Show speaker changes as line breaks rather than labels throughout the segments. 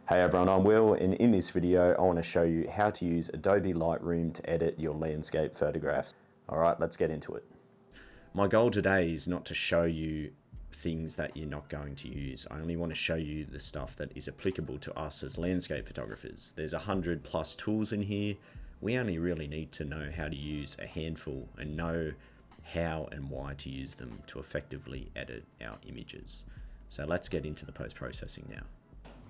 Hey everyone, I'm Will, and in this video I want to show you how to use Adobe Lightroom to edit your landscape photographs. Alright, let's get into it. My goal today is not to show you things that you're not going to use. I only want to show you the stuff that is applicable to us as landscape photographers. There's 100+ tools in here. We only really need to know how to use a handful and know how and why to use them to effectively edit our images. So let's get into the post-processing now.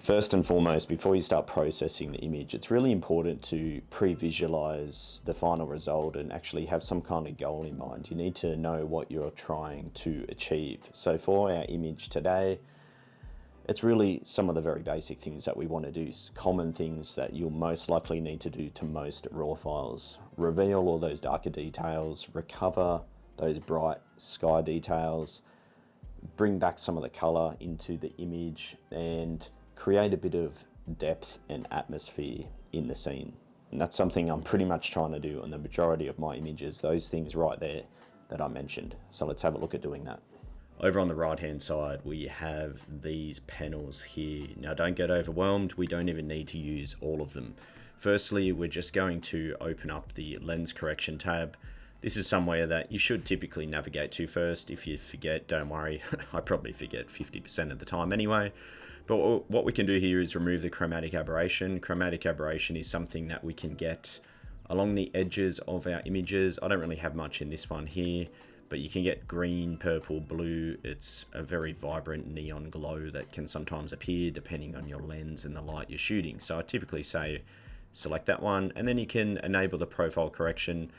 First and foremost, before you start processing the image, it's really important to pre-visualize the final result and actually have some kind of goal in mind. You need to know what you're trying to achieve. So for our image today, it's really some of the very basic things that we want to do, common things that you'll most likely need to do to most RAW files. Reveal all those darker details, recover those bright sky details, bring back some of the color into the image, and create a bit of depth and atmosphere in the scene. And that's something I'm pretty much trying to do on the majority of my images, those things right there that I mentioned. So let's have a look at doing that. Over on the right hand side, we have these panels here. Now don't get overwhelmed, we don't even need to use all of them. Firstly, we're just going to open up the lens correction tab. This is somewhere that you should typically navigate to first. If you forget, don't worry, I probably forget 50% of the time anyway. But what we can do here is remove the chromatic aberration. Chromatic aberration is something that we can get along the edges of our images. I don't really have much in this one here, but you can get green, purple, blue. It's a very vibrant neon glow that can sometimes appear depending on your lens and the light you're shooting. So I typically say select that one, and then you can enable the profile correction.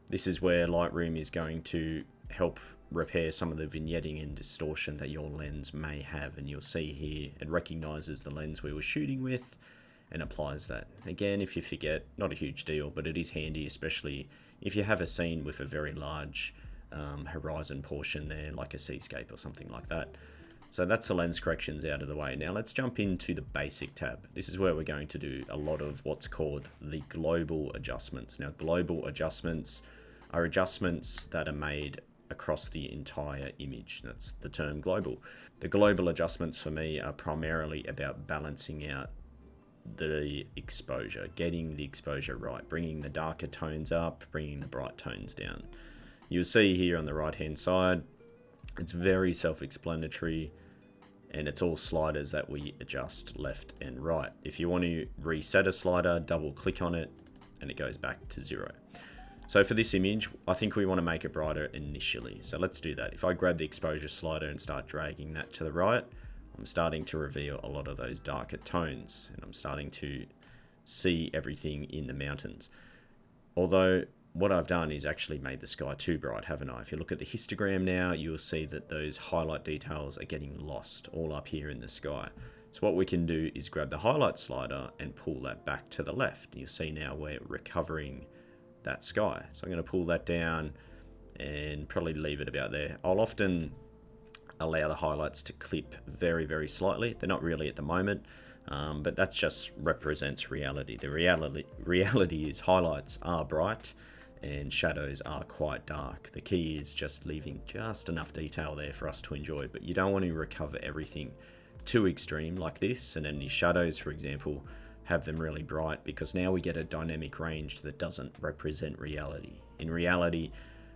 This is where Lightroom is going to help repair some of the vignetting and distortion that your lens may have, and you'll see here it recognizes the lens we were shooting with and applies that. Again, if you forget, not a huge deal, but it is handy, especially if you have a scene with a very large horizon portion there, like a seascape or something like that. So that's the lens corrections out of the way. Now let's jump into the basic tab. This is where we're going to do a lot of what's called the global adjustments. Now global adjustments are adjustments that are made across the entire image. That's the term global. The global adjustments for me are primarily about balancing out the exposure, getting the exposure right, bringing the darker tones up, bringing the bright tones down. You'll see here on the right hand side, it's very self-explanatory, and it's all sliders that we adjust left and right. If you want to reset a slider, double click on it and it goes back to 0. So for this image, I think we want to make it brighter initially. So let's do that. If I grab the exposure slider and start dragging that to the right, I'm starting to reveal a lot of those darker tones, and I'm starting to see everything in the mountains. Although what I've done is actually made the sky too bright, haven't I? If you look at the histogram now, you'll see that those highlight details are getting lost all up here in the sky. So what we can do is grab the highlight slider and pull that back to the left. You'll see now we're recovering that sky. So I'm going to pull that down and probably leave it about there. I'll often allow the highlights to clip very, very slightly. They're not really at the moment, but that just represents reality. The reality is highlights are bright and shadows are quite dark. The key is just leaving just enough detail there for us to enjoy, but you don't want to recover everything too extreme like this. And then the shadows, for example, have them really bright, because now we get a dynamic range that doesn't represent reality. In reality,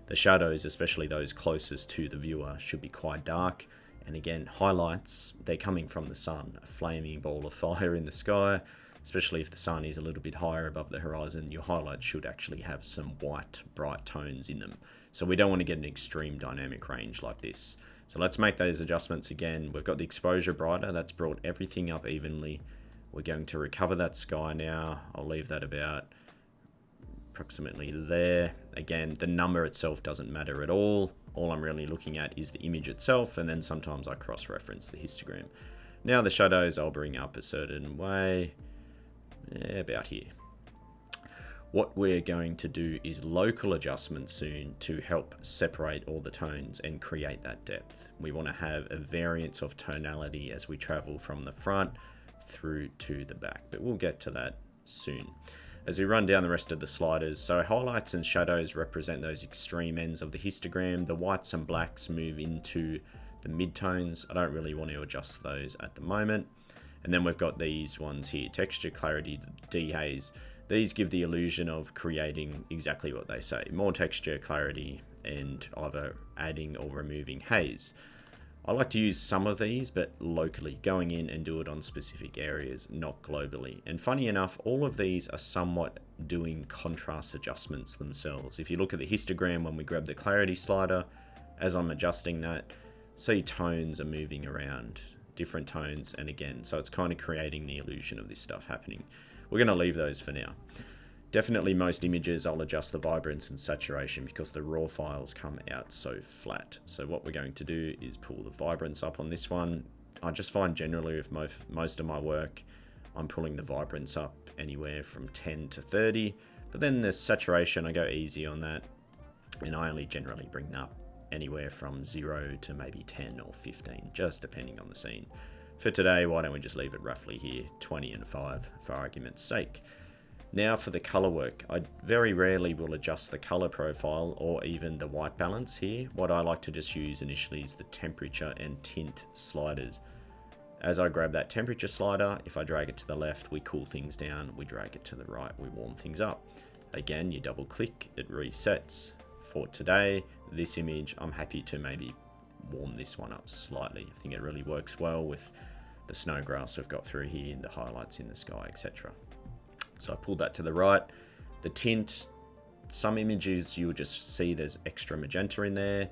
the shadows, especially those closest to the viewer, should be quite dark. And again, highlights, they're coming from the sun, a flaming ball of fire in the sky. Especially if the sun is a little bit higher above the horizon, your highlights should actually have some white, bright tones in them. So we don't want to get an extreme dynamic range like this. So let's make those adjustments again. We've got the exposure brighter, that's brought everything up evenly. We're going to recover that sky now. I'll leave that about approximately there. Again, the number itself doesn't matter at all. All I'm really looking at is the image itself, and then sometimes I cross-reference the histogram. Now the shadows I'll bring up a certain way, about here. What we're going to do is local adjustments soon to help separate all the tones and create that depth. We want to have a variance of tonality as we travel from the front through to the back, but we'll get to that soon. As we run down the rest of the sliders, so highlights and shadows represent those extreme ends of the histogram. The whites and blacks move into the midtones. I don't really want to adjust those at the moment. And then we've got these ones here, texture, clarity, dehaze. These give the illusion of creating exactly what they say, more texture, clarity, and either adding or removing haze. I like to use some of these, but locally, going in and do it on specific areas, not globally. And funny enough, all of these are somewhat doing contrast adjustments themselves. If you look at the histogram when we grab the clarity slider, as I'm adjusting that, see tones are moving around, different tones, and again, so it's kind of creating the illusion of this stuff happening. We're going to leave those for now. Definitely most images I'll adjust the vibrance and saturation because the raw files come out so flat. So what we're going to do is pull the vibrance up on this one. I just find generally with most of my work, I'm pulling the vibrance up anywhere from 10 to 30, but then the saturation, I go easy on that, and I only generally bring up anywhere from 0 to maybe 10 or 15, just depending on the scene. For today, why don't we just leave it roughly here, 20 and 5 for argument's sake. Now for the color work, I very rarely will adjust the color profile or even the white balance here. What I like to just use initially is the temperature and tint sliders. As I grab that temperature slider, if I drag it to the left, we cool things down. We drag it to the right, we warm things up. Again, you double click, it resets. For today, this image, I'm happy to maybe warm this one up slightly. I think it really works well with the snow grass we've got through here and the highlights in the sky, etc. So I pulled that to the right. The tint, some images you'll just see there's extra magenta in there.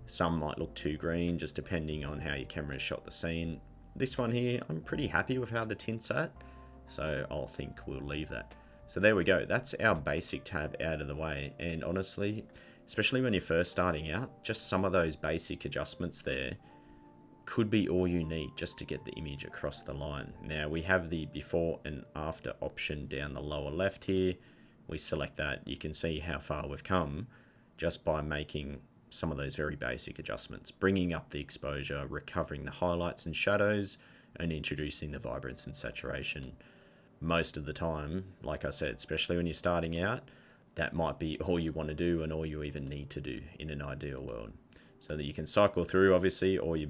Some might look too green, just depending on how your camera shot the scene. This one here, I'm pretty happy with how the tint's at, so I'll think we'll leave that. So there we go, that's our basic tab out of the way. And honestly, especially when you're first starting out, just some of those basic adjustments there could be all you need just to get the image across the line. Now we have the before and after option down the lower left here. We select that. You can see how far we've come just by making some of those very basic adjustments, bringing up the exposure, recovering the highlights and shadows, and introducing the vibrance and saturation. Most of the time, like I said, especially when you're starting out, that might be all you want to do and all you even need to do in an ideal world. So that you can cycle through, obviously, all your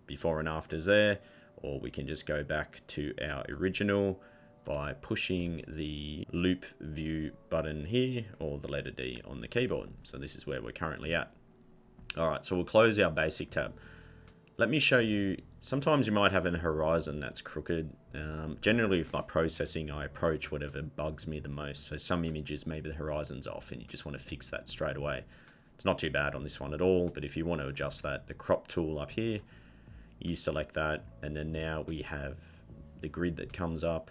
before and afters there, or we can just go back to our original by pushing the loop view button here, or the letter D on the keyboard. So this is where we're currently at. All right, so we'll close our basic tab. Let me show you, sometimes you might have a horizon that's crooked. Generally with my processing, I approach whatever bugs me the most. So some images, maybe the horizon's off and you just want to fix that straight away. It's not too bad on this one at all, but if you want to adjust that, the crop tool up here, you select that, and then now we have the grid that comes up.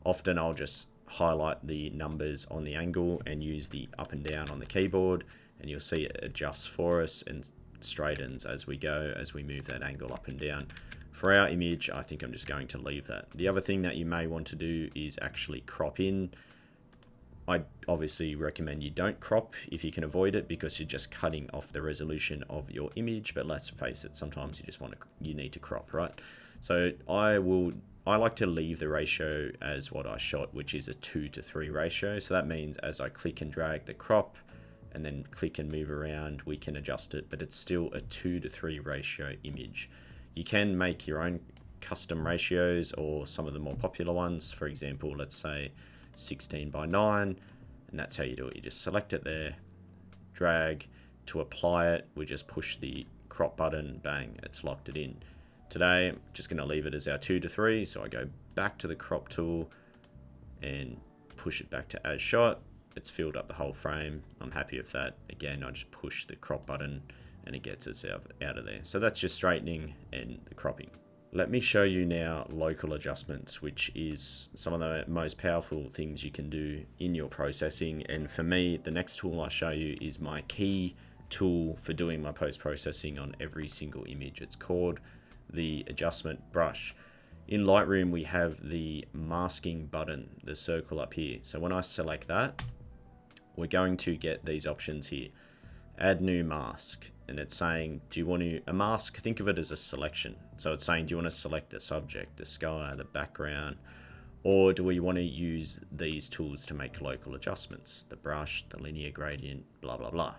Often I'll just highlight the numbers on the angle and use the up and down on the keyboard, and you'll see it adjusts for us and straightens as we go, as we move that angle up and down. For our image, I think I'm just going to leave that. The other thing that you may want to do is actually crop in. I obviously recommend you don't crop if you can avoid it, because you're just cutting off the resolution of your image. But let's face it, sometimes you need to crop, right? So I like to leave the ratio as what I shot, which is a 2:3 ratio. So that means as I click and drag the crop and then click and move around, we can adjust it, but it's still a 2:3 ratio image. You can make your own custom ratios or some of the more popular ones. For example, let's say 16:9, and that's how you do it. You just select it there, drag. To apply it, we just push the crop button, bang, it's locked it in. Today, I'm just going to leave it as our 2:3, so I go back to the crop tool and push it back to as shot. It's filled up the whole frame. I'm happy with that. Again, I just push the crop button and it gets us out of there. So that's just straightening and the cropping. Let me show you now local adjustments, which is some of the most powerful things you can do in your processing. And for me, the next tool I show you is my key tool for doing my post-processing on every single image. It's called the adjustment brush. In Lightroom, we have the masking button, the circle up here. So when I select that, we're going to get these options here. Add new mask, and it's saying, do you want a mask? Think of it as a selection. So it's saying, do you want to select the subject, the sky, the background, or do we want to use these tools to make local adjustments? The brush, the linear gradient, blah, blah, blah.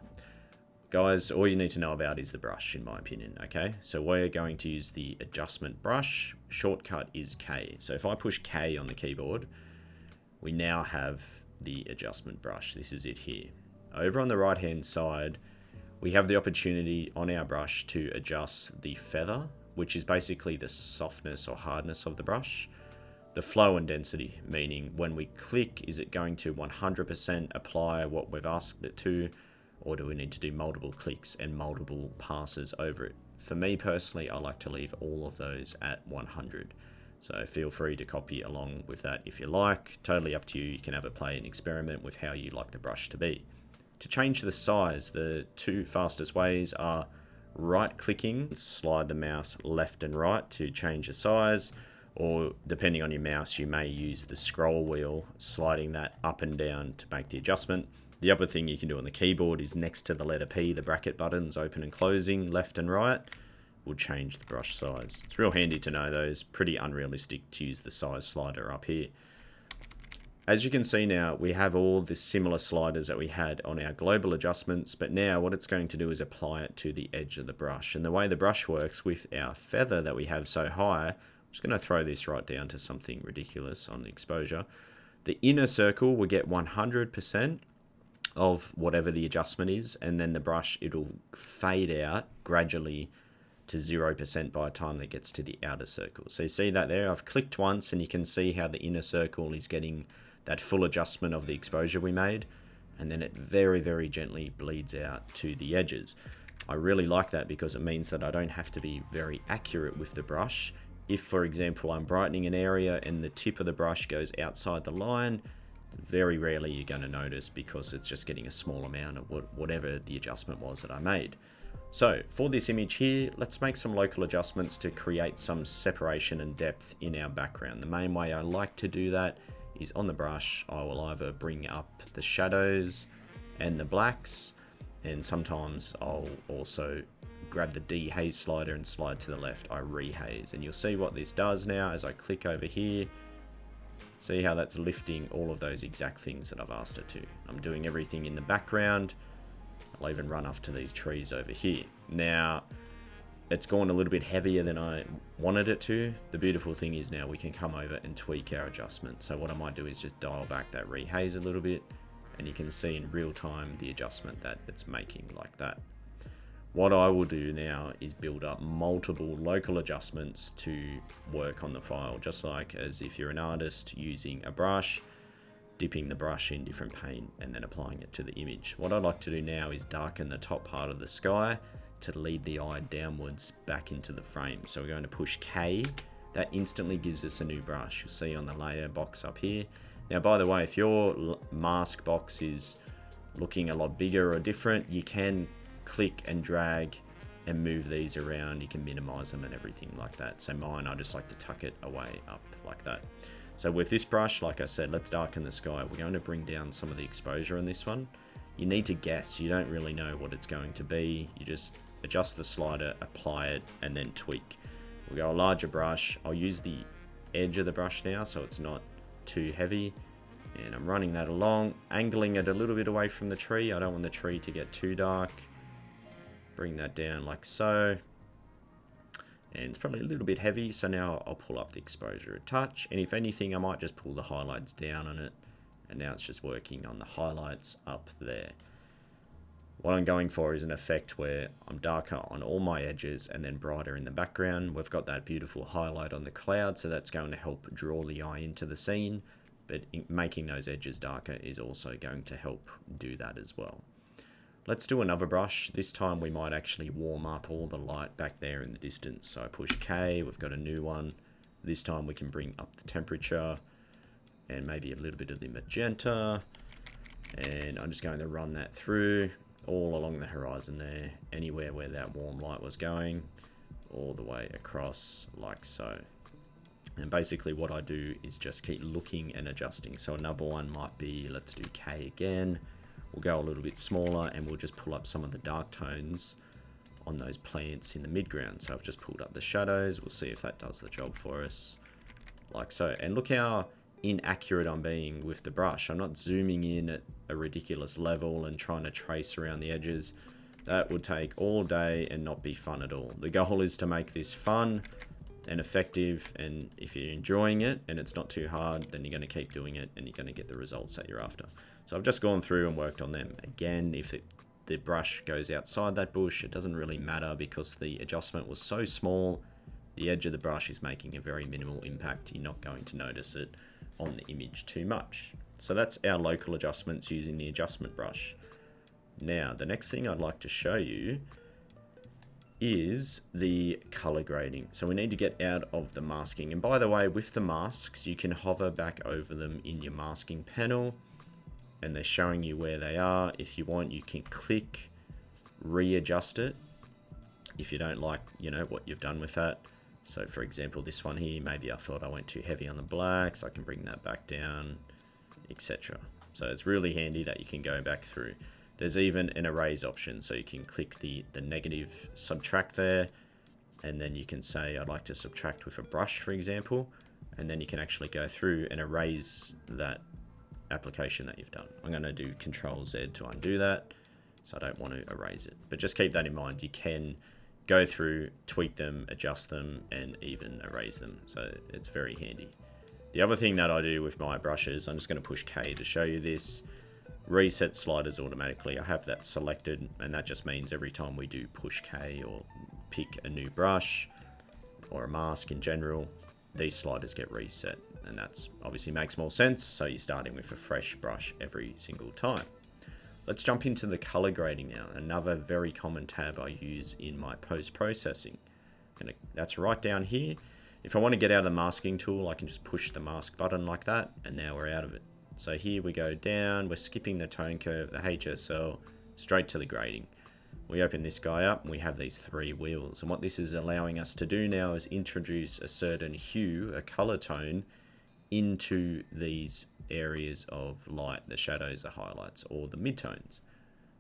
guys, all you need to know about is the brush, in my opinion, okay? So we're going to use the adjustment brush. Shortcut is K. So if I push K on the keyboard, we now have the adjustment brush. This is it here. Over on the right-hand side, we have the opportunity on our brush to adjust the feather, which is basically the softness or hardness of the brush. The flow and density, meaning when we click, is it going to 100% apply what we've asked it to, or do we need to do multiple clicks and multiple passes over it? For me personally, I like to leave all of those at 100. So feel free to copy along with that if you like. Totally up to you. You can have a play and experiment with how you like the brush to be. To change the size, the two fastest ways are right clicking, slide the mouse left and right to change the size, or depending on your mouse, you may use the scroll wheel, sliding that up and down to make the adjustment. The other thing you can do on the keyboard is next to the letter P, the bracket buttons, open and closing, left and right, will change the brush size. It's real handy to know those. Pretty unrealistic to use the size slider up here. As you can see now, we have all the similar sliders that we had on our global adjustments, but now what it's going to do is apply it to the edge of the brush. And the way the brush works with our feather that we have so high, I'm just going to throw this right down to something ridiculous on the exposure. The inner circle will get 100% of whatever the adjustment is, and then the brush, it'll fade out gradually to 0% by the time it gets to the outer circle. So you see that there? I've clicked once and you can see how the inner circle is getting that full adjustment of the exposure we made, and then it very, very gently bleeds out to the edges. I really like that because it means that I don't have to be very accurate with the brush. If, for example, I'm brightening an area and the tip of the brush goes outside the line, very rarely you're going to notice because it's just getting a small amount of whatever the adjustment was that I made. So for this image here, let's make some local adjustments to create some separation and depth in our background. The main way I like to do that is on the brush. I will either bring up the shadows and the blacks, and sometimes I'll also grab the dehaze slider and slide to the left. I rehaze, and you'll see what this does now as I click over here. See how that's lifting all of those exact things that I've asked it to. I'm doing everything in the background. I'll even run off to these trees over here. Now, it's gone a little bit heavier than I wanted it to. The beautiful thing is now we can come over and tweak our adjustment. So what I might do is just dial back that rehaze a little bit, and you can see in real time the adjustment that it's making like that. What I will do now is build up multiple local adjustments to work on the file, just like as if you're an artist using a brush, dipping the brush in different paint and then applying it to the image. What I'd like to do now is darken the top part of the sky to lead the eye downwards back into the frame. So we're going to push K. That instantly gives us a new brush. You'll see on the layer box up here. Now, by the way, if your mask box is looking a lot bigger or different, you can click and drag and move these around. You can minimize them and everything like that. So mine, I just like to tuck it away up like that. So with this brush, like I said, let's darken the sky. We're going to bring down some of the exposure on this one. You need to guess. You don't really know what it's going to be. You just adjust the slider, apply it, and then tweak. We'll go a larger brush. I'll use the edge of the brush now so it's not too heavy. And I'm running that along, angling it a little bit away from the tree. I don't want the tree to get too dark. Bring that down like so. And it's probably a little bit heavy, so now I'll pull up the exposure a touch. And if anything, I might just pull the highlights down on it. And now it's just working on the highlights up there. What I'm going for is an effect where I'm darker on all my edges and then brighter in the background. We've got that beautiful highlight on the cloud, so that's going to help draw the eye into the scene. But making those edges darker is also going to help do that as well. Let's do another brush. This time we might actually warm up all the light back there in the distance. So I push K, we've got a new one. This time we can bring up the temperature and maybe a little bit of the magenta. And I'm just going to run that through all along the horizon there, anywhere where that warm light was going, all the way across like so. And basically what I do is just keep looking and adjusting. So another one might be, let's do K again. We'll go a little bit smaller and we'll just pull up some of the dark tones on those plants in the midground. So I've just pulled up the shadows. We'll see if that does the job for us, like so. And look how inaccurate I'm being with the brush. I'm not zooming in at a ridiculous level and trying to trace around the edges. That would take all day and not be fun at all. The goal is to make this fun and effective, and if you're enjoying it and it's not too hard, then you're going to keep doing it and you're going to get the results that you're after. So I've just gone through and worked on them. Again, if the brush goes outside that bush, it doesn't really matter because the adjustment was so small. The edge of the brush is making a very minimal impact. You're not going to notice it on the image too much. So that's our local adjustments using the adjustment brush. Now, the next thing I'd like to show you is the color grading. So we need to get out of the masking. And by the way, with the masks, you can hover back over them in your masking panel and they're showing you where they are. If you want, you can click readjust it if you don't like, what you've done with that. So for example, this one here, maybe I thought I went too heavy on the black, so I can bring that back down, etc. So it's really handy that you can go back through. There's even an erase option, so you can click the negative subtract there, and then you can say I'd like to subtract with a brush, for example, and then you can actually go through and erase that application that you've done. I'm going to do Control Z to undo that, so I don't want to erase it. But just keep that in mind. You can go through, tweak them, adjust them, and even erase them. So it's very handy. The other thing that I do with my brushes, I'm just going to push K to show you this. Reset sliders automatically. I have that selected, and that just means every time we do push K or pick a new brush or a mask in general, these sliders get reset, and that's obviously makes more sense. So you're starting with a fresh brush every single time. Let's jump into the color grading now. Another very common tab I use in my post-processing. That's right down here. If I want to get out of the masking tool, I can just push the mask button like that, and now we're out of it. So here we go down, we're skipping the tone curve, the HSL, straight to the grading. We open this guy up and we have these three wheels. And what this is allowing us to do now is introduce a certain hue, a color tone, into these areas of light, the shadows, the highlights, or the midtones.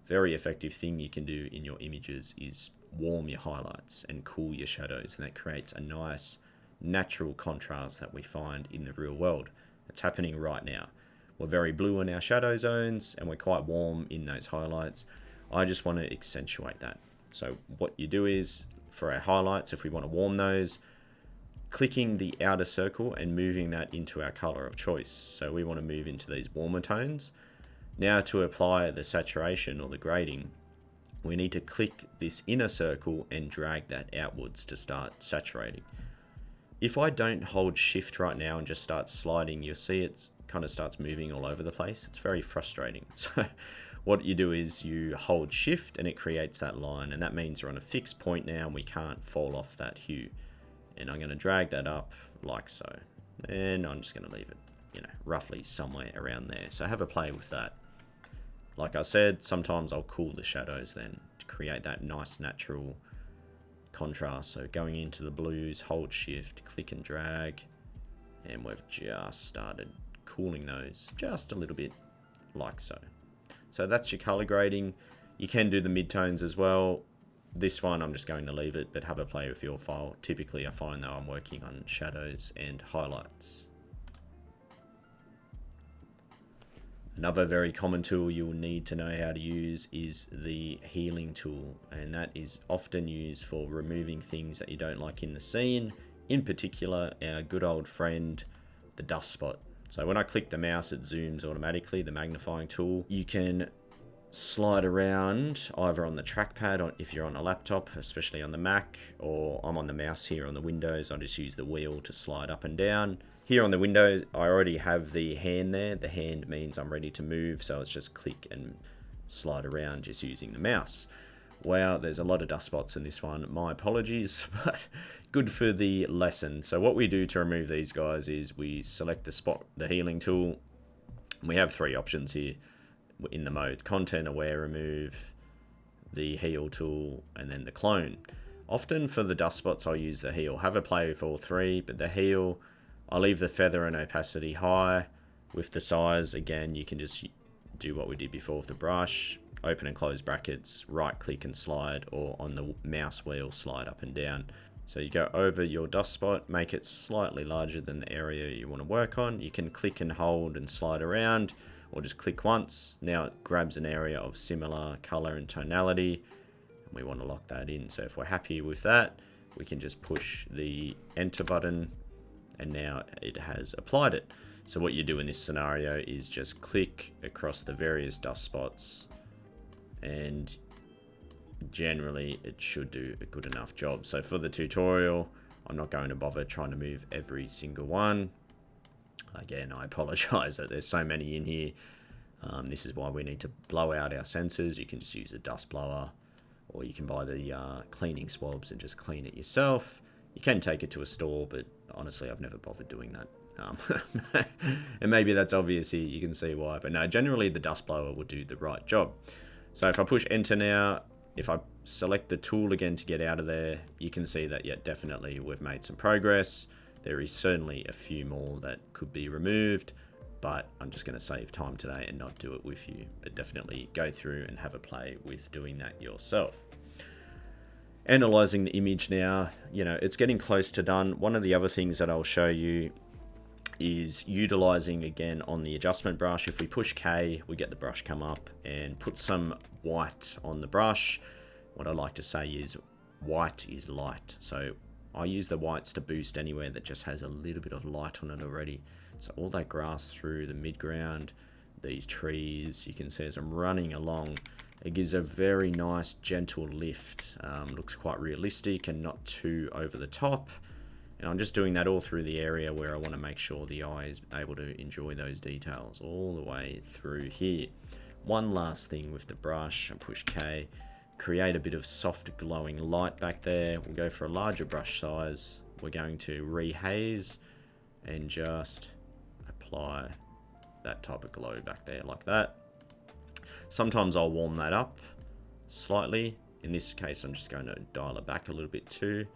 Very effective thing you can do in your images is warm your highlights and cool your shadows, and that creates a nice natural contrast that we find in the real world. It's happening right now. We're very blue in our shadow zones and we're quite warm in those highlights. I just want to accentuate that. So what you do is, for our highlights, if we want to warm those, clicking the outer circle and moving that into our color of choice. So we want to move into these warmer tones. Now to apply the saturation or the grading, we need to click this inner circle and drag that outwards to start saturating. If I don't hold shift right now and just start sliding, you'll see it's kind of starts moving all over the place. It's very frustrating. So what you do is you hold shift and it creates that line, and that means we're on a fixed point now and we can't fall off that hue. And I'm going to drag that up like so, and I'm just going to leave it, roughly somewhere around there. So have a play with that. Like I said, sometimes I'll cool the shadows then to create that nice natural contrast. So going into the blues, hold shift, click and drag, and we've just started cooling those just a little bit like so. So that's your color grading. You can do the midtones as well. This one I'm just going to leave it, but have a play with your file. Typically I find though I'm working on shadows and highlights. Another very common tool you'll need to know how to use is the healing tool, and that is often used for removing things that you don't like in the scene. In particular, our good old friend, the dust spot. So when I click the mouse, it zooms automatically, the magnifying tool. You can slide around either on the trackpad, or if you're on a laptop, especially on the Mac, or I'm on the mouse here on the Windows. I just use the wheel to slide up and down. Here on the Windows, I already have the hand there. The hand means I'm ready to move, so it's just click and slide around just using the mouse. Wow, there's a lot of dust spots in this one. My apologies, but good for the lesson. So what we do to remove these guys is we select the healing tool. We have three options here in the mode: content aware remove, the heal tool, and then the clone. Often for the dust spots I'll use the heal. Have a play with all three, but the heal, I'll leave the feather and opacity high. With the size, again, you can just do what we did before with the brush. Open and close brackets, right click and slide, or on the mouse wheel slide up and down. So you go over your dust spot, make it slightly larger than the area you want to work on. You can click and hold and slide around, or just click once. Now it grabs an area of similar color and tonality, We want to lock that in. So if we're happy with that, we can just push the enter button, and now it has applied it. So what you do in this scenario is just click across the various dust spots, and generally it should do a good enough job. So for the tutorial, I'm not going to bother trying to move every single one. Again, I apologize that there's so many in here. This is why we need to blow out our sensors. You can just use a dust blower, or you can buy the cleaning swabs and just clean it yourself. You can take it to a store, but honestly, I've never bothered doing that. And maybe that's obvious here, you can see why. But no, generally the dust blower will do the right job. So if I push enter now, if I select the tool again to get out of there, you can see that, yeah, definitely we've made some progress. There is certainly a few more that could be removed, but I'm just going to save time today and not do it with you. But definitely go through and have a play with doing that yourself. Analyzing the image now, you know, it's getting close to done. One of the other things that I'll show you is utilizing, again, on the adjustment brush. If we push K, we get the brush come up and put some white on the brush. What I like to say is white is light. So I use the whites to boost anywhere that just has a little bit of light on it already. So all that grass through the midground, these trees, you can see as I'm running along, it gives a very nice gentle lift. Looks quite realistic and not too over the top. And I'm just doing that all through the area where I want to make sure the eye is able to enjoy those details all the way through here. One last thing with the brush, I push K, create a bit of soft glowing light back there. We'll go for a larger brush size. We're going to rehaze and just apply that type of glow back there like that. Sometimes I'll warm that up slightly. In this case, I'm just going to dial it back a little bit too,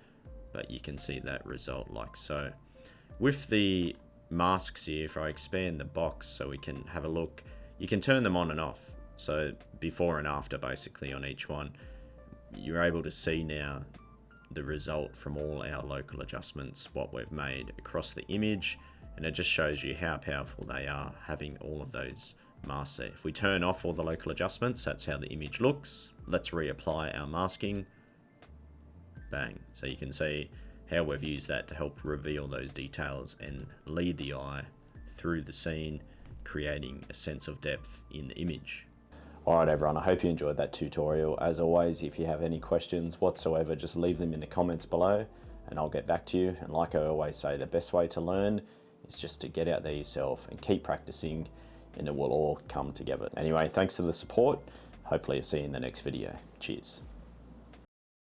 but you can see that result like so. With the masks here, if I expand the box so we can have a look, you can turn them on and off. So before and after, basically, on each one, you're able to see now the result from all our local adjustments, what we've made across the image, and it just shows you how powerful they are, having all of those masks there. If we turn off all the local adjustments, that's how the image looks. Let's reapply our masking. Bang. So you can see how we've used that to help reveal those details and lead the eye through the scene, creating a sense of depth in the image. Alright everyone, I hope you enjoyed that tutorial. As always, if you have any questions whatsoever, just leave them in the comments below and I'll get back to you. And like I always say, the best way to learn is just to get out there yourself and keep practicing, and it will all come together. Anyway, thanks for the support. Hopefully I'll see you in the next video. Cheers.